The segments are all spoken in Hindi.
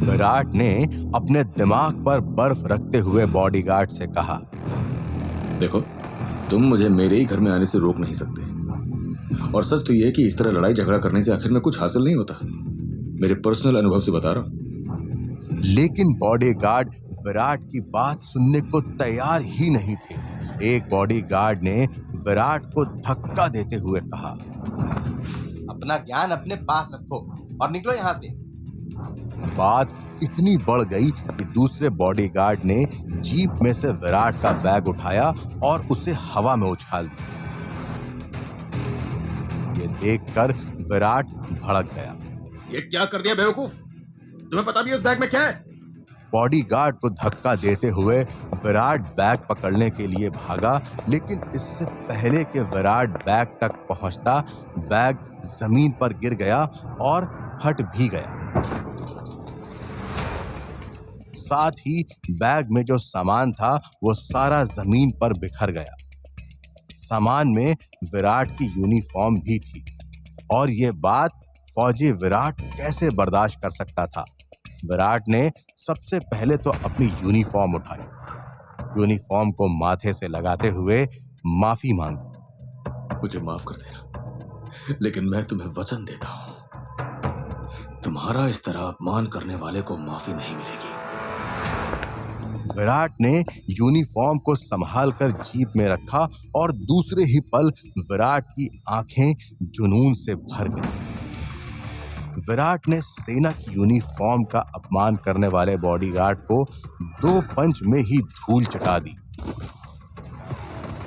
विराट ने अपने दिमाग पर बर्फ रखते हुए बॉडीगार्ड से कहा, देखो, तुम मुझे मेरे ही घर में आने से रोक नहीं सकते। और सच तो यह है कि इस तरह लड़ाई झगड़ा करने से आखिर में कुछ हासिल नहीं होता। मेरे पर्सनल अनुभव से बता रहा हूं। लेकिन बॉडीगार्ड विराट की बात सुनने को तैयार ही नहीं थे। एक बॉडीगार्ड ने विराट को धक्का देते हुए कहा, अपना ज्ञान अपने पास रखो और निकलो यहाँ से। बात इतनी बढ़ गई कि दूसरे बॉडीगार्ड ने जीप में से विराट का बैग उठाया और उसे हवा में उछाल दिया। ये देखकर विराट भड़क गया। ये क्या कर दिया बेवकूफ? तुम्हें पता भी है उस बैग में क्या है? बॉडीगार्ड को धक्का देते हुए विराट बैग पकड़ने के लिए भागा, लेकिन इससे पहले कि विराट बैग तक पहुंचता, बैग जमीन पर गिर गया और फट भी गया। साथ ही बैग में जो सामान था वो सारा जमीन पर बिखर गया। सामान में विराट की यूनिफॉर्म भी थी और ये बात फौजी विराट कैसे बर्दाश्त कर सकता था। विराट ने सबसे पहले तो अपनी यूनिफॉर्म उठाई, यूनिफॉर्म को माथे से लगाते हुए माफी मांगी। मुझे माफ कर देना, लेकिन मैं तुम्हें वचन देता हूं, तुम्हारा इस तरह अपमान करने वाले को माफी नहीं मिलेगी। विराट ने यूनिफॉर्म को संभाल कर जीप में रखा और दूसरे ही पल विराट की आंखें जुनून से भर गईं। विराट ने सेना की यूनिफॉर्म का अपमान करने वाले बॉडीगार्ड को 2 पंच में ही धूल चटा दी।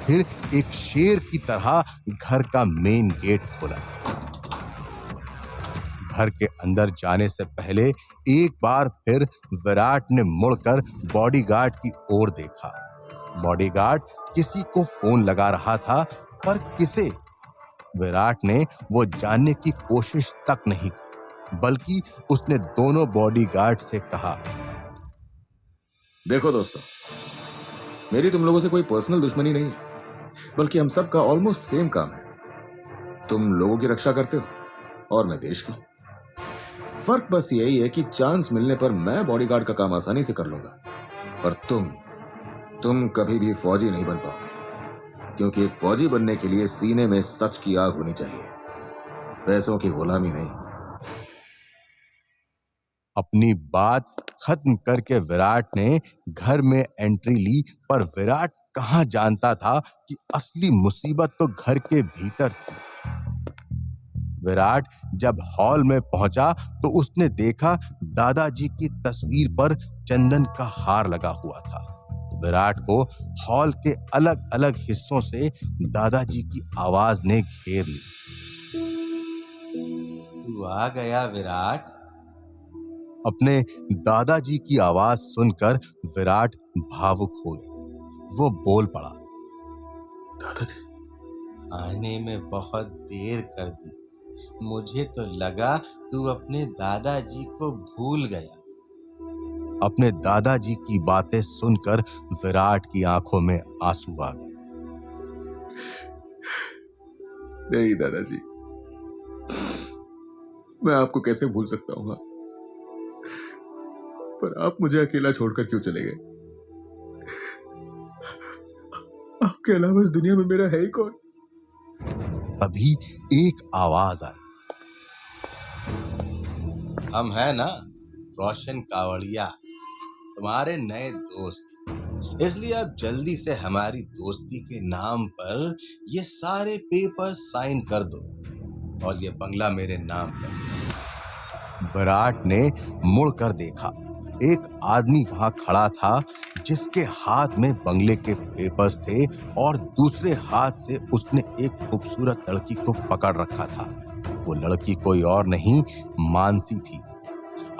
फिर एक शेर की तरह घर का मेन गेट खोला। घर के अंदर जाने से पहले एक बार फिर विराट ने मुड़कर बॉडीगार्ड की ओर देखा। बॉडीगार्ड किसी को फोन लगा रहा था, पर किसे? विराट ने वो जानने की कोशिश तक नहीं की, बल्कि उसने दोनों बॉडीगार्ड से कहा, देखो दोस्तों, मेरी तुम लोगों से कोई पर्सनल दुश्मनी नहीं है, बल्कि हम सबका ऑलमोस्ट सेम काम है। तुम लोगों की रक्षा करते हो और मैं देश की। फर्क बस यही है कि चांस मिलने पर मैं बॉडीगार्ड का काम आसानी से कर लूंगा, पर तुम कभी भी फौजी नहीं बन पाओगे, क्योंकि एक फौजी बनने के लिए सीने में सच की आग होनी चाहिए, पैसों की गुलामी नहीं। अपनी बात खत्म करके विराट ने घर में एंट्री ली, पर विराट कहां जानता था कि असली मुसीबत तो घर के भीतर थी। विराट जब हॉल में पहुंचा तो उसने देखा दादाजी की तस्वीर पर चंदन का हार लगा हुआ था। विराट को हॉल के अलग अलग हिस्सों से दादाजी की आवाज ने घेर ली। तू आ गया विराट। अपने दादाजी की आवाज सुनकर विराट भावुक हो गया। वो बोल पड़ा, दादाजी, आने में बहुत देर कर दी। मुझे तो लगा तू अपने दादाजी को भूल गया। अपने दादाजी की बातें सुनकर विराट की आंखों में आंसू आ गए। नहीं दादाजी, मैं आपको कैसे भूल सकता हूँ, पर आप मुझे अकेला छोड़कर क्यों चले गए? आपके अलावा इस दुनिया में मेरा है ही कौन? तभी एक आवाज आई, हम है ना रोशन कावड़िया, तुम्हारे नए दोस्त। इसलिए अब जल्दी से हमारी दोस्ती के नाम पर ये सारे पेपर साइन कर दो और ये बंगला मेरे नाम कर। विराट ने मुड़कर देखा। एक आदमी वहां खड़ा था जिसके हाथ में बंगले के पेपर्स थे और दूसरे हाथ से उसने एक खूबसूरत लड़की को पकड़ रखा था। वो लड़की कोई और नहीं, मानसी थी।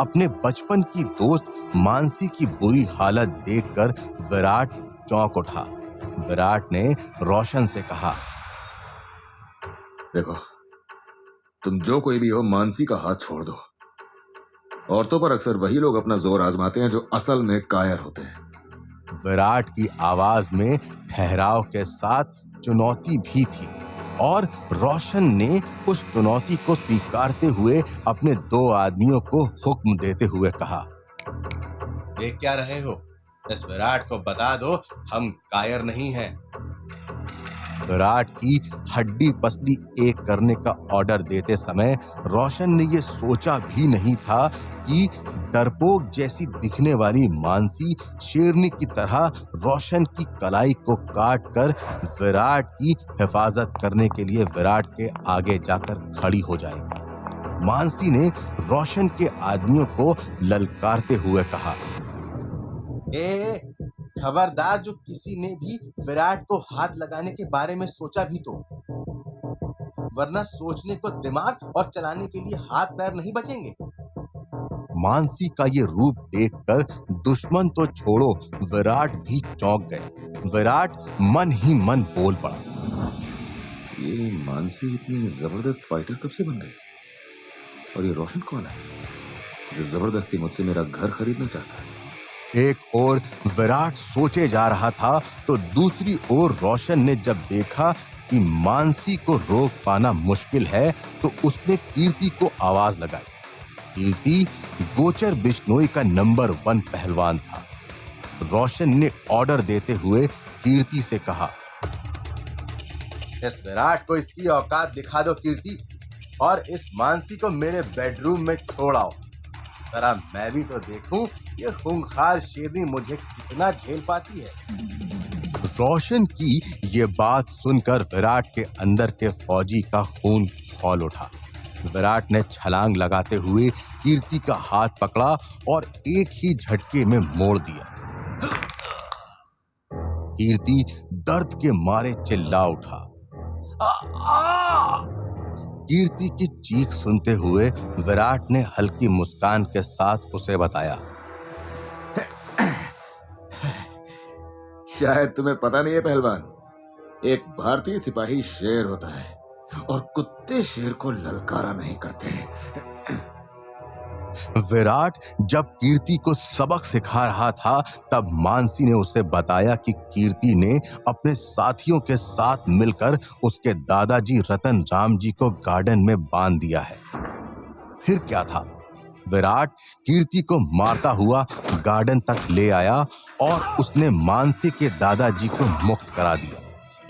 अपने बचपन की दोस्त मानसी की बुरी हालत देखकर विराट चौंक उठा। विराट ने रोशन से कहा, देखो, तुम जो कोई भी हो, मानसी का हाथ छोड़ दो। औरतों पर अक्सर वही लोग अपना जोर आजमाते हैं जो असल में कायर होते हैं। विराट की आवाज में ठहराव के साथ चुनौती भी थी और रोशन ने उस चुनौती को स्वीकारते हुए अपने 2 आदमियों को हुक्म देते हुए कहा, देख क्या रहे हो? इस विराट को बता दो हम कायर नहीं हैं। विराट की हड्डी पसली एक करने का ऑर्डर देते समय रोशन ने यह सोचा भी नहीं था कि डरपोक जैसी दिखने वाली मानसी शेरनी की तरह रोशन की कलाई को काट कर विराट की हिफाजत करने के लिए विराट के आगे जाकर खड़ी हो जाएगी। मानसी ने रोशन के आदमियों को ललकारते हुए कहा, ए खबरदार, जो किसी ने भी विराट को हाथ लगाने के बारे में सोचा भी तो, वरना सोचने को दिमाग और चलाने के लिए हाथ पैर नहीं बचेंगे। मानसी का ये रूप देखकर दुश्मन तो छोड़ो विराट भी चौंक गए। विराट मन ही मन बोल पड़ा, ये मानसी इतनी जबरदस्त फाइटर कब से बन गई? और ये रोशन कौन है जो जबरदस्ती मुझसे मेरा घर खरीदना चाहता है? एक ओर विराट सोचे जा रहा था तो दूसरी ओर रोशन ने जब देखा कि मानसी को रोक पाना मुश्किल है तो उसने कीर्ति को आवाज लगाई। कीर्ति गोचर बिश्नोई का नंबर 1 पहलवान था। रोशन ने ऑर्डर देते हुए कीर्ति से कहा, इस विराट को इसकी औकात दिखा दो कीर्ति, और इस मानसी को मेरे बेडरूम में छोड़ आओ। जरा मैं भी तो देखूं ये खूंखार शेरनी मुझे कितना झेल पाती है। रोशन की ये बात सुनकर विराट के अंदर के फौजी का खून खौल उठा। विराट ने छलांग लगाते हुए कीर्ति का हाथ पकड़ा और एक ही झटके में मोड़ दिया। कीर्ति दर्द के मारे चिल्ला उठा। कीर्ति की चीख सुनते हुए विराट ने हल्की मुस्कान के साथ उसे बताया, शायद तुम्हें पता नहीं है पहलवान, एक भारतीय सिपाही शेर होता है और कुत्ते शेर को ललकारा नहीं करते। विराट जब कीर्ति को सबक सिखा रहा था तब मानसी ने उसे बताया कि कीर्ति ने अपने साथियों के साथ मिलकर उसके दादाजी रतन राम जी को गार्डन में बांध दिया है। फिर क्या था, विराट कीर्ति को मारता हुआ गार्डन तक ले आया और उसने मानसी के दादाजी को मुक्त करा दिया।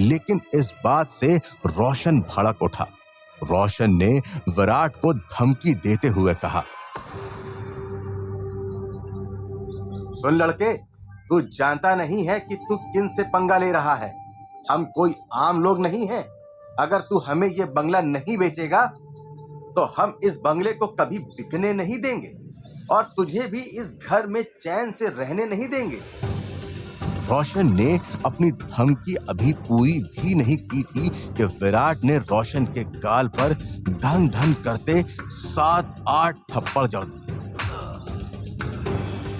लेकिन इस बात से रोशन भड़क उठा। रोशन ने विराट को धमकी देते हुए कहा, सुन लड़के, तू जानता नहीं है कि तू किन से पंगा ले रहा है। हम कोई आम लोग नहीं हैं। अगर तू हमें ये बंगला नहीं बेचेगा तो हम इस बंगले को कभी बिकने नहीं देंगे और तुझे भी इस घर में चैन से रहने नहीं देंगे। रोशन ने अपनी धमकी अभी पूरी भी नहीं की थी कि विराट ने रोशन के गाल पर धन धन करते 7-8 थप्पड़ जड़ दिए,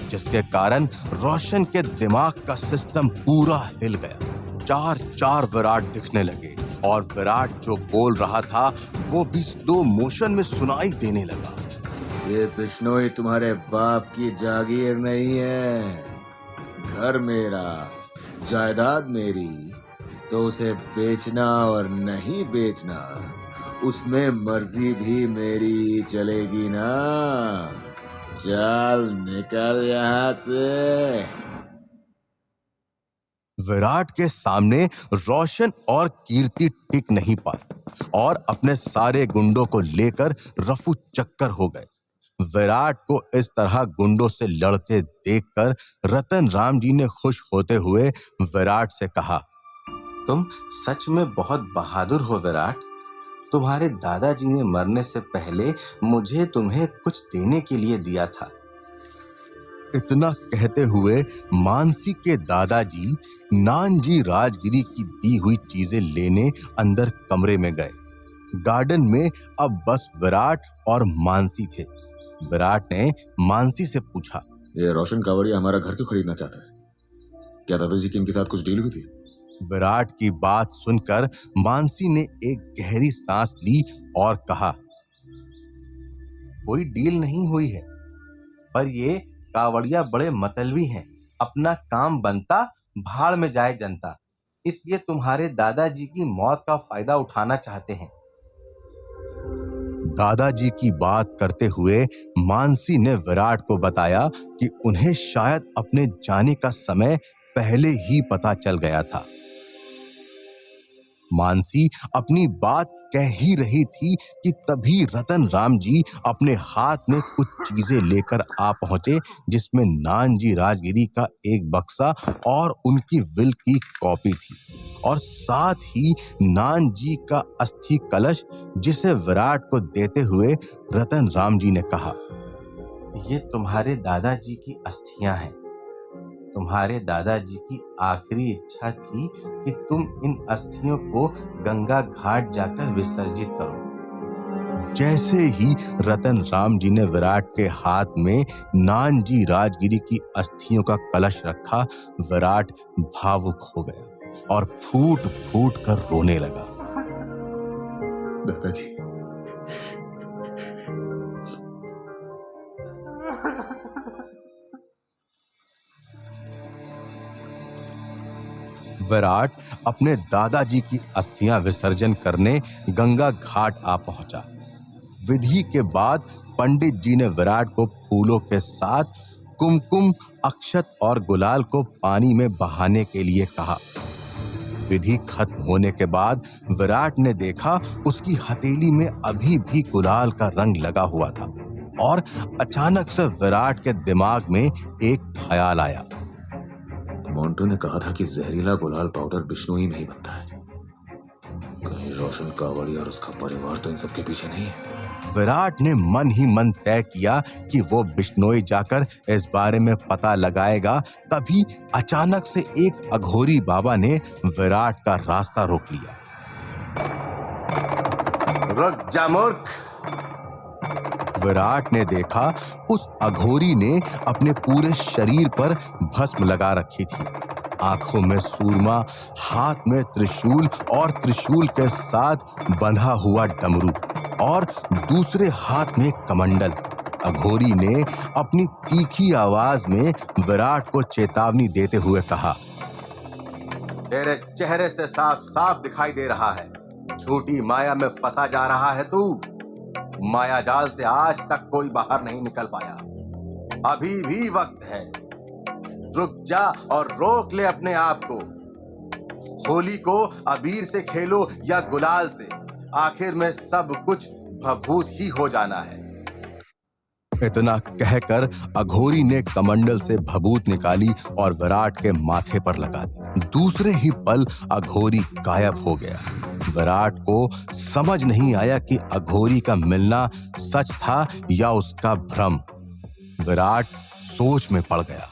जिसके कारण रोशन के दिमाग का सिस्टम पूरा हिल गया। 4-4 विराट दिखने लगे और विराट जो बोल रहा था वो भी स्लो मोशन में सुनाई देने लगा। ये बिश्नोई तुम्हारे बाप की जागीर नहीं है। घर मेरा, जायदाद मेरी, तो उसे बेचना और नहीं बेचना, उसमें मर्जी भी मेरी चलेगी ना। चल निकल यहाँ से। विराट के सामने रोशन और कीर्ति टिक नहीं पाए और अपने सारे गुंडों को लेकर रफू चक्कर हो गए। विराट को इस तरह गुंडों से लड़ते देखकर रतन राम जी ने खुश होते हुए विराट से कहा, तुम सच में बहुत बहादुर हो विराट। तुम्हारे दादाजी ने मरने से पहले मुझे तुम्हें कुछ देने के लिए दिया था। इतना कहते हुए मानसी के दादाजी नानजी राजगिरी की दी हुई चीजें लेने अंदर कमरे में गए। गार्डन में अब बस विराट और मानसी थे। विराट ने मानसी से पूछा, ये रोशन कावड़िया हमारा घर क्यों खरीदना चाहता है? क्या दादाजी की इनके साथ कुछ डील हुई थी? विराट की बात सुनकर मानसी ने एक गहरी सांस ली और कहा, कोई डील नहीं हुई है, पर ये कावड़िया बड़े मतलबी हैं। अपना काम बनता, भाड़ में जाए जनता। इसलिए तुम्हारे दादाजी की मौत का फायदा उठाना चाहते हैं। दादाजी की बात करते हुए मानसी ने विराट को बताया कि उन्हें शायद अपने जाने का समय पहले ही पता चल गया था। मानसी अपनी बात कह ही रही थी कि तभी रतन राम जी अपने हाथ में कुछ चीजें लेकर आ पहुंचे, जिसमें नानजी राजगिरी का एक बक्सा और उनकी विल की कॉपी थी और साथ ही नानजी का अस्थि कलश, जिसे विराट को देते हुए रतन राम जी ने कहा, ये तुम्हारे दादाजी की अस्थियां हैं। तुम्हारे दादाजी की आखिरी इच्छा थी कि तुम इन अस्थियों को गंगा घाट जाकर विसर्जित करो। जैसे ही रतन राम जी ने विराट के हाथ में नानजी राजगिरी की अस्थियों का कलश रखा, विराट भावुक हो गया और फूट फूट कर रोने लगा। दादाजी, विराट अपने दादाजी की अस्थियां विसर्जन करने गंगा घाट आ पहुंचा। विधि के बाद पंडित जी ने विराट को फूलों के साथ कुमकुम, अक्षत और गुलाल को पानी में बहाने के लिए कहा। विधि खत्म होने के बाद विराट ने देखा उसकी हथेली में अभी भी गुलाल का रंग लगा हुआ था और अचानक से विराट के दिमाग में एक ख्याल आया। मोंटू ने कहा था कि जहरीला गुलाल पाउडर बिश्नोई में ही बनता है। कहीं रोशन कावड़िया और उसका परिवार तो इन सब के पीछे नहीं है। विराट ने मन ही मन तय किया कि वो बिश्नोई जाकर इस बारे में पता लगाएगा। तभी अचानक से एक अघोरी बाबा ने विराट का रास्ता रोक लिया। रुक जा मूर्ख! विराट ने देखा उस अघोरी ने अपने पूरे शरीर पर भस्म लगा रखी थी। आंखों में सूरमा, हाथ में त्रिशूल और त्रिशूल के साथ बंधा हुआ डमरू और दूसरे हाथ में कमंडल। अघोरी ने अपनी तीखी आवाज में विराट को चेतावनी देते हुए कहा, तेरे चेहरे से साफ साफ दिखाई दे रहा है, झूठी माया में फंसा जा रहा है तू। माया जाल से आज तक कोई बाहर नहीं निकल पाया। अभी भी वक्त है, रुक जा और रोक ले अपने आप को। होली को अबीर से खेलो या गुलाल से, आखिर में सब कुछ भभूत ही हो जाना है। इतना कहकर अघोरी ने कमंडल से भभूत निकाली और विराट के माथे पर लगा दी। दूसरे ही पल अघोरी गायब हो गया। विराट को समझ नहीं आया कि अघोरी का मिलना सच था या उसका भ्रम। विराट सोच में पड़ गया।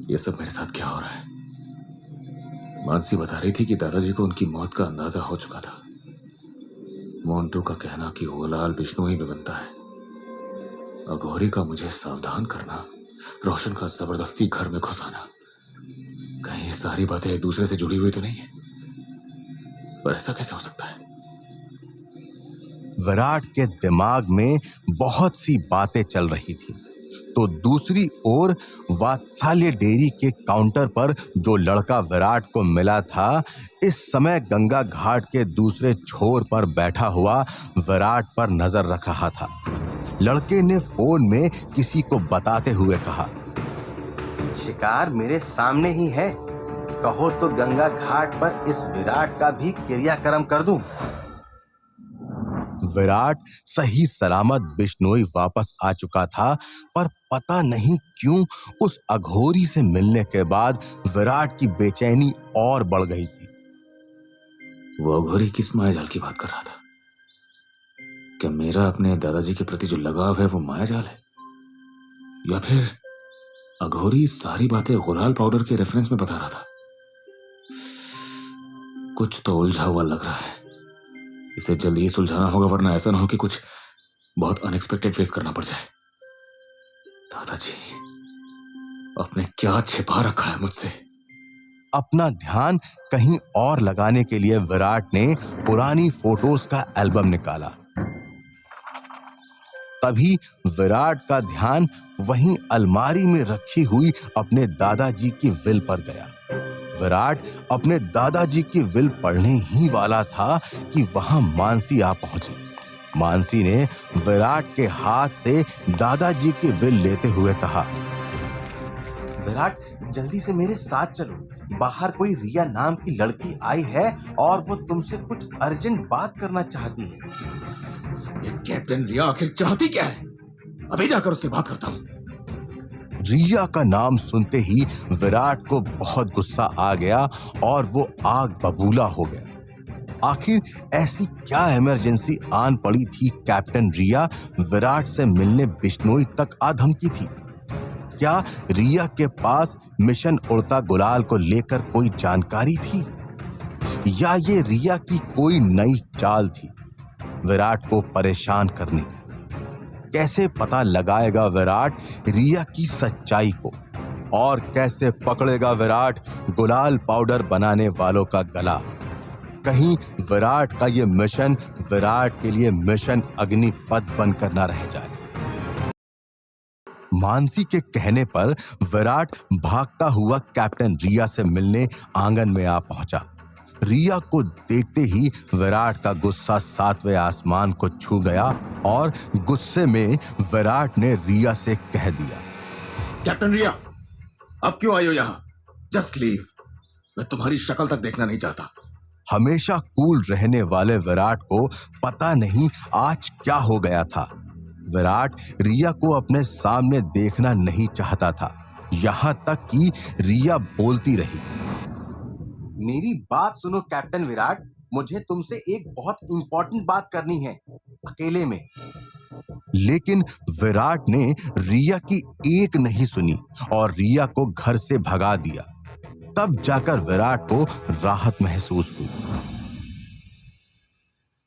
ये सब मेरे साथ क्या हो रहा है? मानसी बता रही थी कि दादाजी को उनकी मौत का अंदाजा हो चुका था। मोंटू का कहना कि गुलाल बिश्नोई में बनता है, अघोरी का मुझे सावधान करना, रोशन का जबरदस्ती घर में घुसाना, कहीं ये सारी बातें एक दूसरे से जुड़ी हुई तो नहीं है? पर ऐसा कैसे हो सकता है? विराट के दिमाग में बहुत सी बातें चल रही थी। तो दूसरी ओर वात्सल्य डेयरी के काउंटर पर जो लड़का विराट को मिला था, इस समय गंगा घाट के दूसरे छोर पर बैठा हुआ विराट पर नजर रख रहा था। लड़के ने फोन में किसी को बताते हुए कहा, शिकार मेरे सामने ही है, कहो तो गंगा घाट पर इस विराट का भी क्रियाक्रम कर दूं। विराट सही सलामत बिश्नोई वापस आ चुका था, पर पता नहीं क्यों उस अघोरी से मिलने के बाद विराट की बेचैनी और बढ़ गई थी। वो अघोरी किस मायाजाल की बात कर रहा था? क्या मेरा अपने दादाजी के प्रति जो लगाव है वो मायाजाल है, या फिर अघोरी सारी बातें गुलाल पाउडर के रेफरेंस में बता रहा था? कुछ तो उलझा हुआ लग रहा है। इसे जल्दी ही सुलझाना होगा, वरना ऐसा ना हो कि कुछ बहुत अनएक्सपेक्टेड फेस करना पड़ जाए। दादाजी, आपने क्या छिपा रखा है मुझसे? अपना ध्यान कहीं और लगाने के लिए विराट ने पुरानी फोटोज का एल्बम निकाला। तभी विराट का ध्यान वहीं अलमारी में रखी हुई अपने दादाजी की विल पर गया। विराट अपने दादाजी की विल पढ़ने ही वाला था कि वहां मानसी आ पहुंची। मानसी ने विराट के हाथ से दादाजी की विल लेते हुए कहा। विराट, जल्दी से मेरे साथ चलो। बाहर कोई रिया नाम की लड़की आई है और वो तुमसे कुछ अर्जेंट बात करना चाहती है। ये कैप्टन रिया आखिर चाहती क्या है? अभी जाकर उससे बात करता हूँ। रिया का नाम सुनते ही विराट को बहुत गुस्सा आ गया और वो आग बबूला हो गया। आखिर ऐसी क्या इमरजेंसी आन पड़ी थी कैप्टन रिया विराट से मिलने बिश्नोई तक आ धमकी थी? क्या रिया के पास मिशन उड़ता गुलाल को लेकर कोई जानकारी थी, या ये रिया की कोई नई चाल थी विराट को परेशान करने की? कैसे पता लगाएगा विराट रिया की सच्चाई को, और कैसे पकड़ेगा विराट गुलाल पाउडर बनाने वालों का गला? कहीं विराट का ये मिशन विराट के लिए मिशन अग्निपथ बनकर न रह जाए। मानसी के कहने पर विराट भागता हुआ कैप्टन रिया से मिलने आंगन में आ पहुंचा। रिया को देखते ही विराट का गुस्सा सातवें आसमान को छू गया और गुस्से में विराट ने रिया से कह दिया, कैप्टन रिया, अब क्यों आई हो यहाँ? Just leave. मैं तुम्हारी शक्ल तक देखना नहीं चाहता। हमेशा कूल रहने वाले विराट को पता नहीं आज क्या हो गया था। विराट रिया को अपने सामने देखना नहीं चाहता था, यहाँ तक कि रिया बोलती रही। मेरी बात सुनो कैप्टन विराट, मुझे तुमसे एक बहुत इंपॉर्टेंट बात करनी है, अकेले में। लेकिन विराट ने रिया की एक नहीं सुनी और रिया को घर से भगा दिया। तब जाकर विराट को राहत महसूस हुई।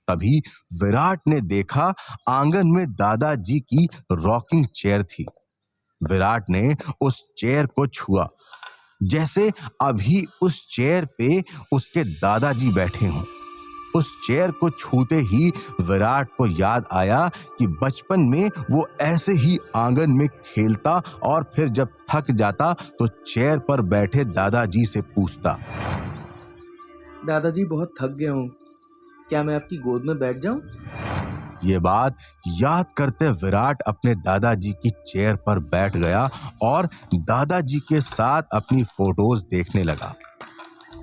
तभी विराट ने देखा आंगन में दादाजी की रॉकिंग चेयर थी। विराट ने उस चेयर को छुआ, जैसे अभी उस चेयर पे उसके दादाजी बैठे हों। उस चेयर को छूते ही विराट को याद आया कि बचपन में वो ऐसे ही आंगन में खेलता और फिर जब थक जाता तो चेयर पर बैठे दादाजी से पूछता, दादाजी बहुत थक गया हूँ, क्या मैं आपकी गोद में बैठ जाऊं? ये बात याद करते विराट अपने दादाजी की चेयर पर बैठ गया और दादाजी के साथ अपनी फोटोज देखने लगा।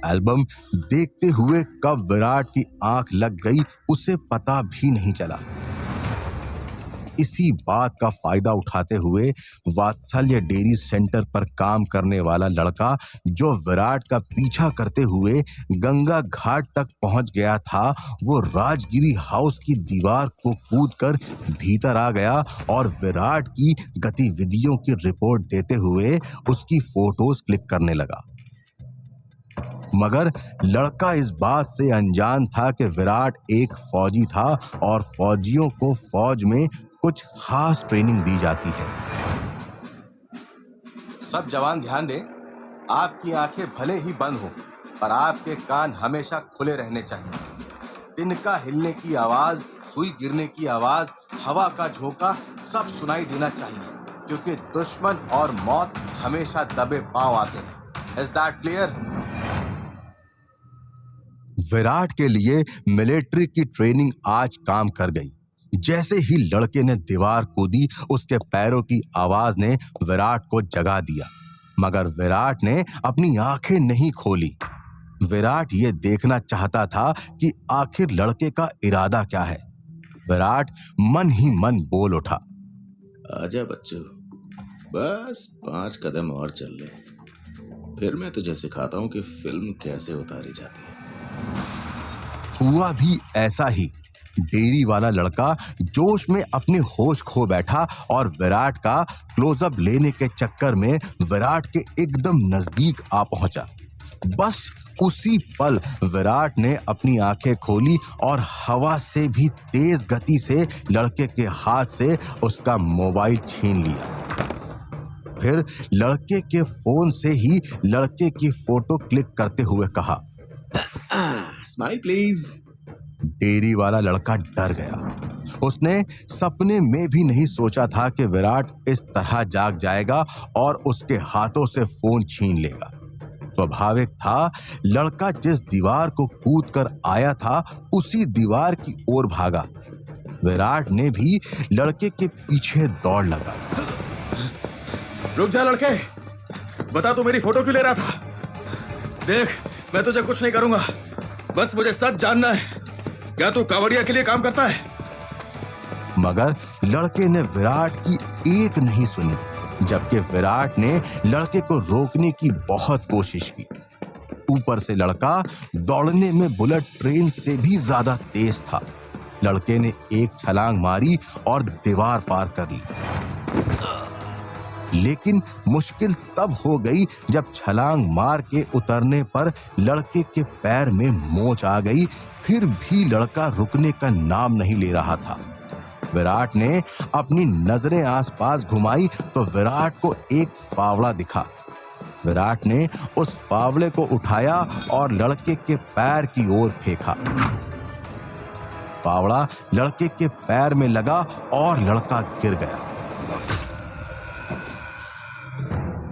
एल्बम देखते हुए कब विराट की आंख लग गई उसे पता भी नहीं चला। इसी बात का फायदा उठाते हुए वात्सल्य डेयरी सेंटर पर काम करने वाला लड़का जो विराट का पीछा करते हुए गंगा घाट तक पहुंच गया था, वो राजगिरी हाउस की दीवार को कूदकर भीतर आ गया और विराट की गतिविधियों की रिपोर्ट देते हुए उसकी फोटोज क्लिक करने लगा। मगर लड़का इस बात से अनजान था कि विराट एक फौजी था और फौजियों को फौज में कुछ खास ट्रेनिंग दी जाती है। सब जवान ध्यान दें, आपकी आंखें भले ही बंद हो पर आपके कान हमेशा खुले रहने चाहिए। तिनका हिलने की आवाज, सुई गिरने की आवाज, हवा का झोंका सब सुनाई देना चाहिए, क्योंकि दुश्मन और मौत हमेशा दबे पांव आते हैं। Is that clear? विराट के लिए मिलिट्री की ट्रेनिंग आज काम कर गई। जैसे ही लड़के ने दीवार कूदी, उसके पैरों की आवाज ने विराट को जगा दिया, मगर विराट ने अपनी आंखें नहीं खोली। विराट ये देखना चाहता था कि आखिर लड़के का इरादा क्या है। विराट मन ही मन बोल उठा, आजा बच्चू, बस 5 कदम और चल ले, फिर मैं तुझे सिखाता हूँ कि फिल्म कैसे उतारी जाती है। हुआ भी ऐसा ही। डेयरी वाला लड़का जोश में अपने होश खो बैठा और विराट का क्लोजअप लेने के चक्कर में विराट के एकदम नजदीक आ पहुंचा। बस उसी पल विराट ने अपनी आंखें खोली और हवा से भी तेज गति से लड़के के हाथ से उसका मोबाइल छीन लिया। फिर लड़के के फोन से ही लड़के की फोटो क्लिक करते हुए कहा, स्माइल प्लीज। डेयरी वाला लड़का डर गया। उसने सपने में भी नहीं सोचा था कि विराट इस तरह जाग जाएगा और उसके हाथों से फोन छीन लेगा। स्वाभाविक था, लड़का जिस दीवार को कूद कर आया था उसी दीवार की ओर भागा। विराट ने भी लड़के के पीछे दौड़ लगाई। रुक जा लड़के, बता तू मेरी फोटो क्यों ले रहा था? देख, मैं तुझे कुछ नहीं करूंगा, बस मुझे सच जानना है, क्या तू कांवड़िया के लिए काम करता है? मगर लड़के ने विराट की एक नहीं सुनी, जबकि विराट ने लड़के को रोकने की बहुत कोशिश की। ऊपर से लड़का दौड़ने में बुलेट ट्रेन से भी ज्यादा तेज था। लड़के ने एक छलांग मारी और दीवार पार कर ली, लेकिन मुश्किल तब हो गई जब छलांग मार के उतरने पर लड़के के पैर में मोच आ गई। फिर भी लड़का रुकने का नाम नहीं ले रहा था। विराट ने अपनी नजरें आसपास घुमाई तो विराट को एक फावड़ा दिखा। विराट ने उस फावड़े को उठाया और लड़के के पैर की ओर फेंका। फावड़ा लड़के के पैर में लगा और लड़का गिर गया।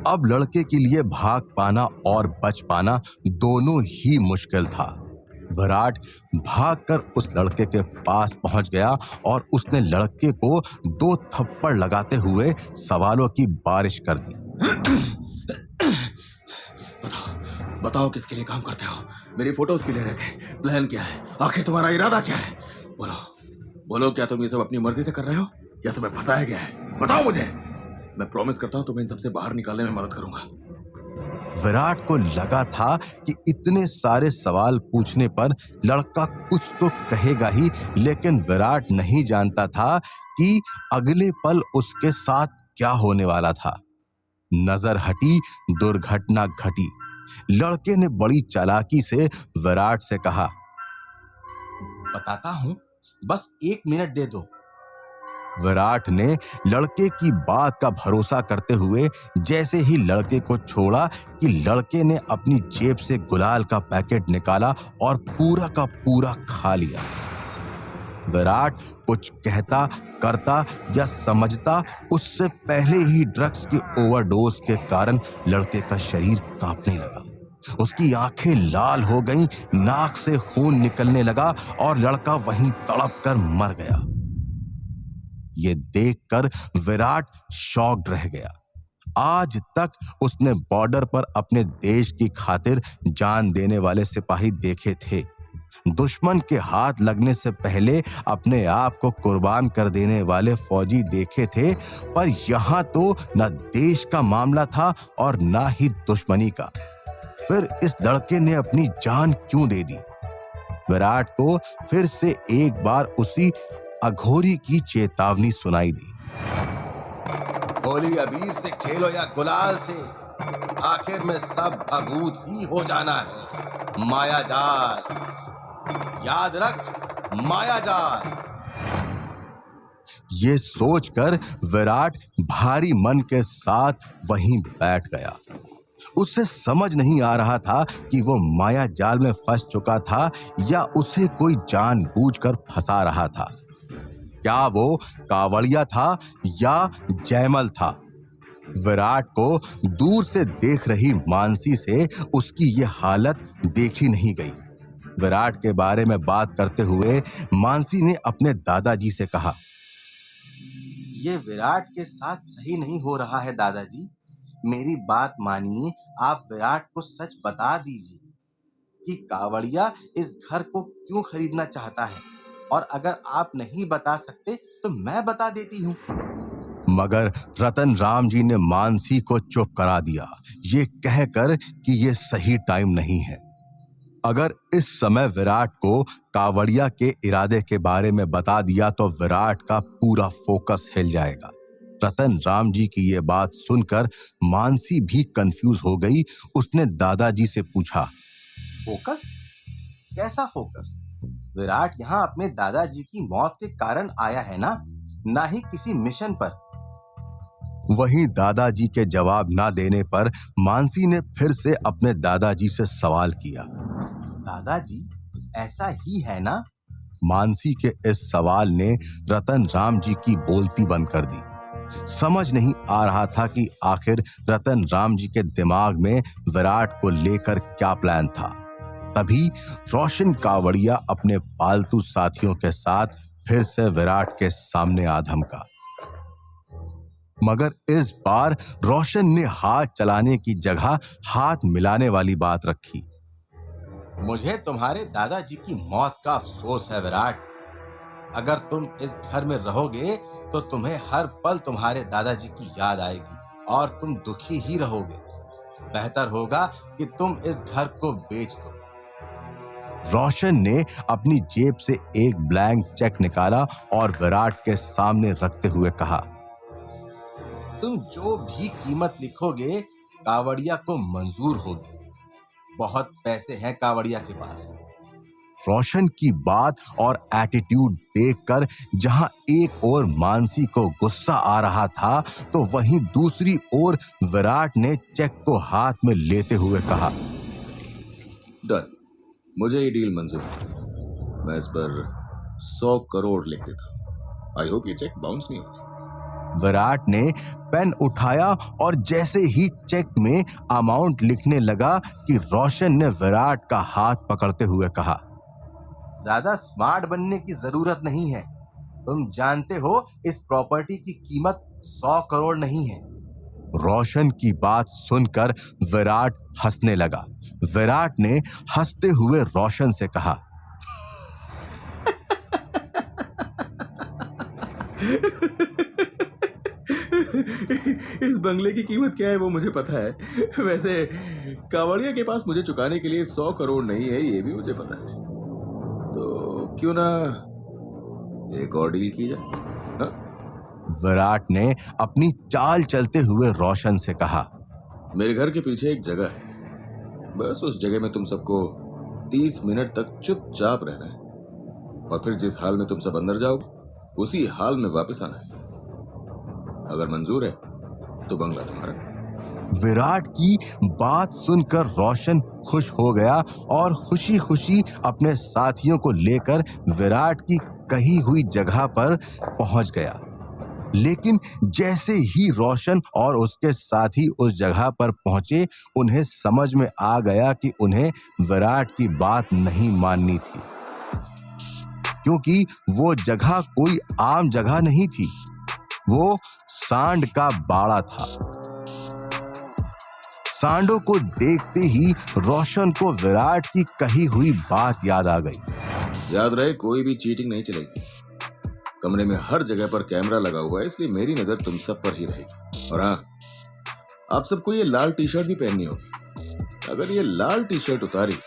अब लड़के के लिए भाग पाना और बच पाना दोनों ही मुश्किल था। विराट भागकर उस लड़के के पास पहुंच गया और उसने लड़के को 2 थप्पड़ लगाते हुए सवालों की बारिश कर दी। बताओ किसके लिए काम करते हो? मेरी फोटोज क्यों ले रहे थे? प्लान क्या है? आखिर तुम्हारा इरादा क्या है? बोलो, क्या तुम ये सब अपनी मर्जी से कर रहे हो या तुम्हें फंसाया गया है? बताओ मुझे, मैं प्रॉमिस करता हूं तुम्हें इन सबसे बाहर निकालने में मदद करूंगा। विराट को लगा था कि इतने सारे सवाल पूछने पर लड़का कुछ तो कहेगा ही, लेकिन विराट नहीं जानता था कि अगले पल उसके साथ क्या होने वाला था। नजर हटी, दुर्घटना घटी। लड़के ने बड़ी चालाकी से विराट से कहा, बताता हूं, बस 1 मिनट दे दो। विराट ने लड़के की बात का भरोसा करते हुए जैसे ही लड़के को छोड़ा कि लड़के ने अपनी जेब से गुलाल का पैकेट निकाला और पूरा का पूरा खा लिया। विराट कुछ कहता, करता या समझता उससे पहले ही ड्रग्स के ओवरडोज के कारण लड़के का शरीर कांपने लगा। उसकी आंखें लाल हो गईं, नाक से खून निकलने लगा और लड़का वहीं तड़प कर मर गया। ये देखकर विराट शॉक्ड रह गया। आज तक उसने बॉर्डर पर अपने देश की खातिर जान देने वाले सिपाही देखे थे, दुश्मन के हाथ लगने से पहले अपने आप को कुर्बान कर देने वाले फौजी देखे थे, पर यहां तो न देश का मामला था और ना ही दुश्मनी का। फिर इस लड़के ने अपनी जान क्यों दे दी? विराट को फिर से एक बार उसी अघोरी की चेतावनी सुनाई दी। होली अबीर से खेलो या गुलाल से, आखिर में सब भभूत ही हो जाना है। मायाजाल, याद रख, मायाजाल। ये सोचकर विराट भारी मन के साथ वहीं बैठ गया। उसे समझ नहीं आ रहा था कि वो माया जाल में फंस चुका था या उसे कोई जानबूझकर फंसा रहा था। क्या वो कावड़िया था या जयमल था? विराट को दूर से देख रही मानसी से उसकी ये हालत देखी नहीं गई। विराट के बारे में बात करते हुए मानसी ने अपने दादाजी से कहा, ये विराट के साथ सही नहीं हो रहा है दादाजी। मेरी बात मानिए, आप विराट को सच बता दीजिए कि कावड़िया इस घर को क्यों खरीदना चाहता है, और अगर आप नहीं बता सकते तो मैं बता देती हूँ। मगर रतन राम जी ने मानसी को चुप करा दिया, ये कहकर कि ये सही टाइम नहीं है। अगर इस समय विराट को कावड़िया के इरादे के बारे में बता दिया तो विराट का पूरा फोकस हिल जाएगा। रतन राम जी की ये बात सुनकर मानसी भी कंफ्यूज हो गई। उसने दादाजी से पूछा, फोकस? कैसा फोकस? विराट यहाँ अपने दादाजी की मौत के कारण आया है ना ही किसी मिशन पर। वहीं दादाजी के जवाब ना देने पर मानसी ने फिर से अपने दादाजी से सवाल किया, दादाजी ऐसा ही है ना? मानसी के इस सवाल ने रतन राम जी की बोलती बंद कर दी। समझ नहीं आ रहा था कि आखिर रतन राम जी के दिमाग में विराट को लेकर क्या प्लान था। तभी रोशन कावड़िया अपने पालतू साथियों के साथ फिर से विराट के सामने आ धमका। मगर इस बार रोशन ने हाथ चलाने की जगह हाथ मिलाने वाली बात रखी। मुझे तुम्हारे दादाजी की मौत का अफसोस है विराट। अगर तुम इस घर में रहोगे तो तुम्हें हर पल तुम्हारे दादाजी की याद आएगी और तुम दुखी ही रहोगे। बेहतर होगा कि तुम इस घर को बेच दो। रोशन ने अपनी जेब से एक ब्लैंक चेक निकाला और विराट के सामने रखते हुए कहा, तुम जो भी कीमत लिखोगे कावड़िया को मंजूर होगी। बहुत पैसे हैं कावड़िया के पास। रोशन की बात और एटीट्यूड देखकर जहां एक ओर मानसी को गुस्सा आ रहा था तो वहीं दूसरी ओर विराट ने चेक को हाथ में लेते हुए कहा, डन, मुझे ये डील मंजूर है। मैं इस पर 100 करोड़ लिख देता। आई होप ये चेक बाउंस नहीं होगा। विराट ने पेन उठाया और जैसे ही चेक में अमाउंट लिखने लगा कि रोशन ने विराट का हाथ पकड़ते हुए कहा, ज्यादा स्मार्ट बनने की जरूरत नहीं है। तुम जानते हो इस प्रॉपर्टी की कीमत 100 करोड़ नहीं है। रोशन की बात सुनकर विराट हंसने लगा। विराट ने हंसते हुए रोशन से कहा, इस बंगले की कीमत क्या है वो मुझे पता है। वैसे कावड़िया के पास मुझे चुकाने के लिए 100 करोड़ नहीं है, ये भी मुझे पता है। तो क्यों ना एक और डील की जाए? हाँ? विराट ने अपनी चाल चलते हुए रोशन से कहा, मेरे घर के पीछे एक जगह है। बस उस जगह में तुम सबको 30 मिनट तक चुपचाप रहना है और फिर जिस हाल में तुम सब अंदर जाओगे उसी हाल में वापस आना है। अगर मंजूर है तो बंगला तुम्हारा। विराट की बात सुनकर रोशन खुश हो गया और खुशी खुशी अपने साथियों को लेकर विराट की कही हुई जगह पर पहुंच गया। लेकिन जैसे ही रोशन और उसके साथी उस जगह पर पहुंचे उन्हें समझ में आ गया कि उन्हें विराट की बात नहीं माननी थी, क्योंकि वो जगह कोई आम जगह नहीं थी। वो सांड का बाड़ा था। सांडों को देखते ही रोशन को विराट की कही हुई बात याद आ गई। याद रहे, कोई भी चीटिंग नहीं चलेगी। कमरे में हर जगह पर कैमरा लगा हुआ है, इसलिए मेरी नजर तुम सब पर ही रहेगी। और हाँ, आप सबको ये लाल टी शर्ट भी पहननी होगी। अगर ये लाल टी शर्ट उतारी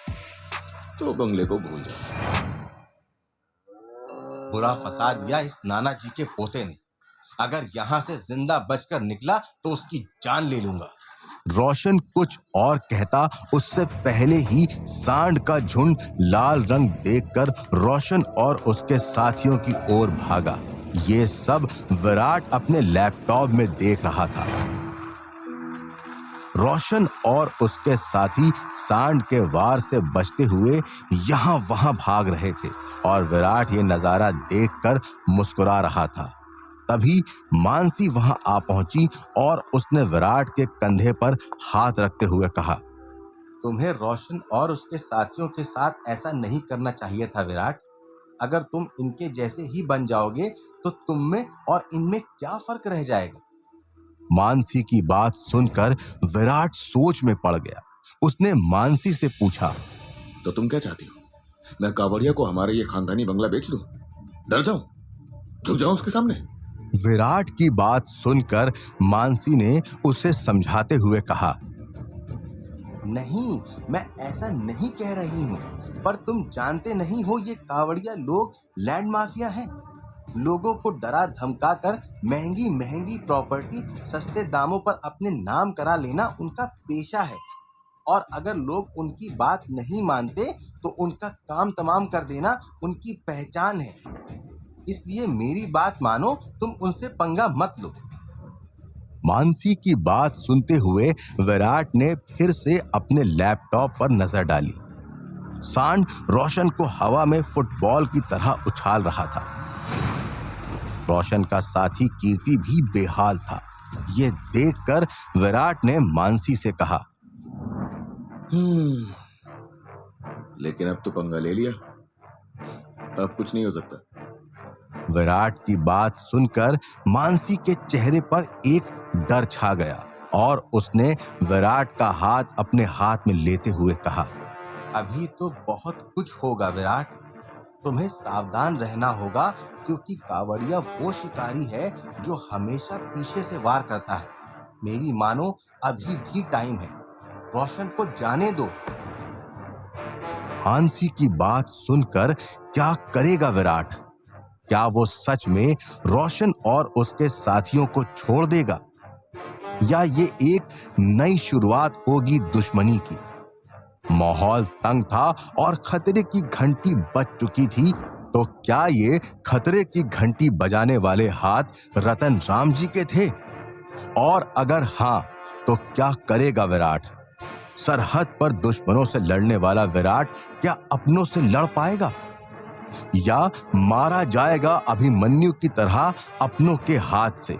तो बंगले को भूल जाओ। बुरा फंसा दिया इस नाना जी के पोते ने। अगर यहाँ से जिंदा बचकर निकला तो उसकी जान ले लूंगा। रोशन कुछ और कहता उससे पहले ही सांड का झुंड लाल रंग देखकर रोशन और उसके साथियों की ओर भागा। ये सब विराट अपने लैपटॉप में देख रहा था। रोशन और उसके साथी सांड के वार से बचते हुए यहाँ वहां भाग रहे थे और विराट ये नजारा देखकर मुस्कुरा रहा था। तभी मानसी वहां आ पहुंची और उसने विराट के कंधे पर हाथ रखते हुए कहा, तुम्हें रोशन और उसके साथियों के साथ ऐसा नहीं करना चाहिए था विराट। अगर तुम इनके जैसे ही बन जाओगे तो तुम में और इनमें क्या फर्क रह जाएगा। मानसी की बात सुनकर विराट सोच में पड़ गया। उसने मानसी से पूछा, तो तुम क्या चाहती हो? मैं कावड़िया को हमारे ये खानदानी बंगला बेच दूं? डर जाऊं? झुक जाऊं उसके सामने? विराट की बात सुनकर मानसी ने उसे समझाते हुए कहा, नहीं, मैं ऐसा नहीं कह रही हूँ, पर तुम जानते नहीं हो ये कावड़िया लोग लैंड माफिया हैं। लोगों को डरा धमका कर महंगी महंगी प्रॉपर्टी सस्ते दामों पर अपने नाम करा लेना उनका पेशा है। और अगर लोग उनकी बात नहीं मानते तो उनका काम तमाम कर देना उनकी पहचान है। इसलिए मेरी बात मानो, तुम उनसे पंगा मत लो। मानसी की बात सुनते हुए विराट ने फिर से अपने लैपटॉप पर नजर डाली। सांड रोशन को हवा में फुटबॉल की तरह उछाल रहा था। रोशन का साथी कीर्ति भी बेहाल था। ये देखकर विराट ने मानसी से कहा, लेकिन अब तो पंगा ले लिया, अब कुछ नहीं हो सकता। विराट की बात सुनकर मानसी के चेहरे पर एक डर छा गया और उसने विराट का हाथ अपने हाथ में लेते हुए कहा, अभी तो बहुत कुछ होगा विराट, तुम्हें सावधान रहना होगा क्योंकि कावड़िया वो शिकारी है जो हमेशा पीछे से वार करता है। मेरी मानो अभी भी टाइम है, रोशन को जाने दो। मानसी की बात सुनकर क्या करेगा विराट? क्या वो सच में रोशन और उसके साथियों को छोड़ देगा या ये एक नई शुरुआत होगी दुश्मनी की? माहौल तंग था और खतरे की घंटी बज चुकी थी। तो क्या ये खतरे की घंटी बजाने वाले हाथ रतन राम जी के थे? और अगर हाँ, तो क्या करेगा विराट? सरहद पर दुश्मनों से लड़ने वाला विराट क्या अपनों से लड़ पाएगा या मारा जाएगा अभिमन्यु की तरह अपनों के हाथ से?